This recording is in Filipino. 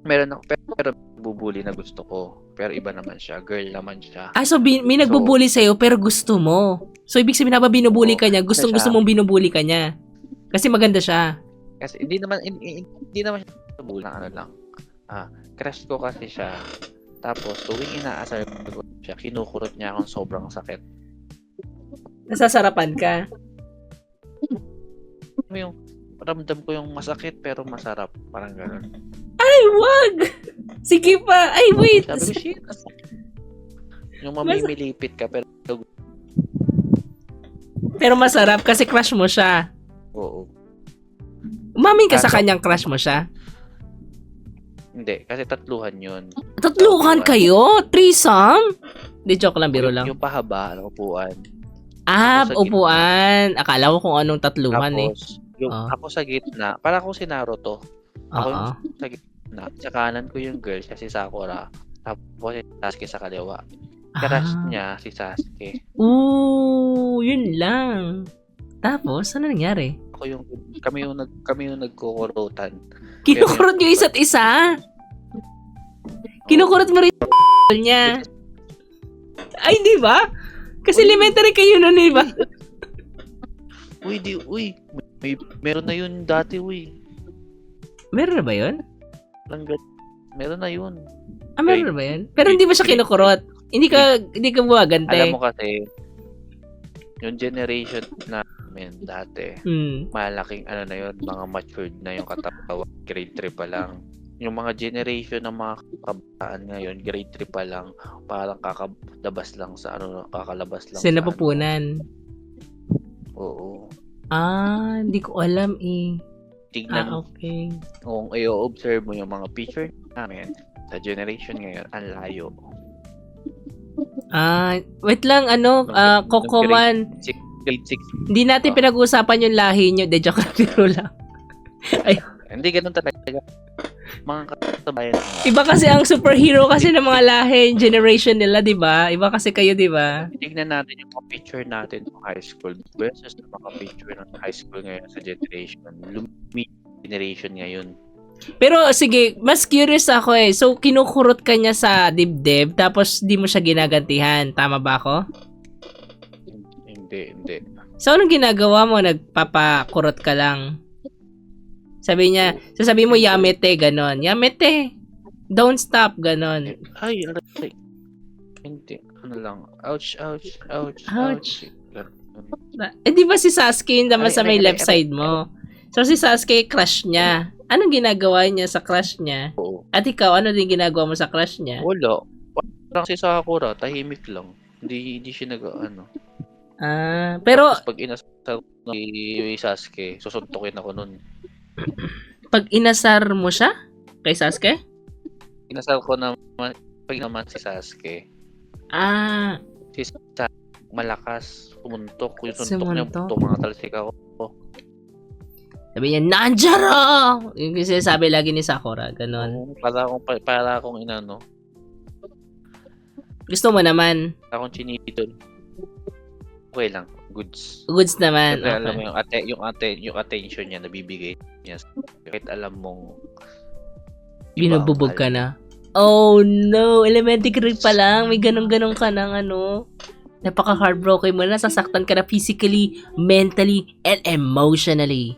Meron ako, pero bubuli na gusto ko. Pero iba naman siya. Girl naman siya. So may So, nagbubuli sa'yo pero gusto mo. So, ibig sabihin habang binubuli ka niya, kasi gusto siya, mong binubuli ka niya. Kasi maganda siya. kasi hindi naman siya bubuli na ano lang. Crush ko kasi siya. Tapos, tuwing inaasar ko siya, kinukurot niya akong sobrang sakit. Nasasarapan ka. Yung ramdam ko yung masakit pero masarap. Parang gano'n. Ay, wag! Sige pa. Ay, wait. Sabi ko, shit. Yung mamimilipit ka pero Pero masarap kasi crush mo siya. oo. Umamin ka sa kanyang crush mo siya. Hindi, kasi tatluhan yun. Tatluhan kayo? Threesome? Di, joke lang, biro lang. Yung pahaba, upuan. Ah, Ako sa upuan. Akala ko kung anong tatluhan eh. Tapos, yung Oh. ako sa gitna, para akong si Naruto. Ako Oo. yung sa gitna. Sa kanan ko yung girl, siya si Sakura. Tapos si Sasuke sa kaliwa. Crush niya si Sasuke. Yun lang. Tapos, ano nangyari? Ako yung kami yung nagkukurutan. Kinukurot nyo isa't isa. Kinukurot mo rin yung niya. Ay, di ba? Kasi elementary kayo nun, di ba? Uy, meron na yun dati, uy. Meron na ba yun? Meron na yun. Meron na ba yun? Pero hindi ba siya kinukurot? Hindi ka buwagante. Alam mo kasi, yung generation namin dati, malaking ano na yun, mga matured na yung katawan, grade 3 pa lang. Yung mga generation ng mga kabataan ngayon, grade 3 pa lang, parang kakalabas lang sa Sinapupunan. Oo. Hindi ko alam eh. Tignan Okay. kung i-observe mo yung mga picture namin sa generation ngayon, ang layo. Wait lang, Kokoman. Grade 6. Hindi natin pinag-uusapan yung lahi nyo. De, joke lang, biro lang. Hindi ganun talaga. Mga katabayan. Iba kasi ang superhero kasi ng mga lahi, generation nila, di ba? Iba kasi kayo, di ba? Tignan natin yung mga picture natin ng high school versus ng mga picture ng high school ngayon sa generation. Generation ngayon. Pero sige, mas curious ako eh. So, kinukurot ka niya sa dibdib, tapos di mo siya ginagantihan. Tama ba ako? Hindi. So, anong ginagawa mo? Nagpapakurot ka lang? Sasabihin mo, yamete, ganon. Yamete. Don't stop, ganon. Ay, aray. Hindi. Ano lang. Ouch. Di ba si Sasuke yung naman sa may left side mo? So, si Sasuke, crush niya. Anong ginagawa niya sa crush niya? Oo. At ikaw, ano din ginagawa mo sa crush niya? Wala. Parang si Sakura, tahimik lang. Hindi siya Pero, Tapos pag inasal ni Sasuke, susuntukin ako nun. pag inasar mo siya? Kay Sasuke? Inasal ko naman, pag naman si Sasuke, si Sasuke, malakas, sumuntok. Yung suntok niya, mga talsik ako. Sabi niya, Nanjaro! Yung sinasabi lagi ni Sakura, ganon. Para akong inano. Gusto mo naman? Akong chinito. Okay lang, goods. Goods naman. Siyempre, Okay. alam mo yung attention niya nabibigay niya. Kahit alam mong Binububog ka na. Oh no, elementary pa lang, may ganun-ganun ka ng napaka-heartbroken mo na, sasaktan ka na physically, mentally, and emotionally.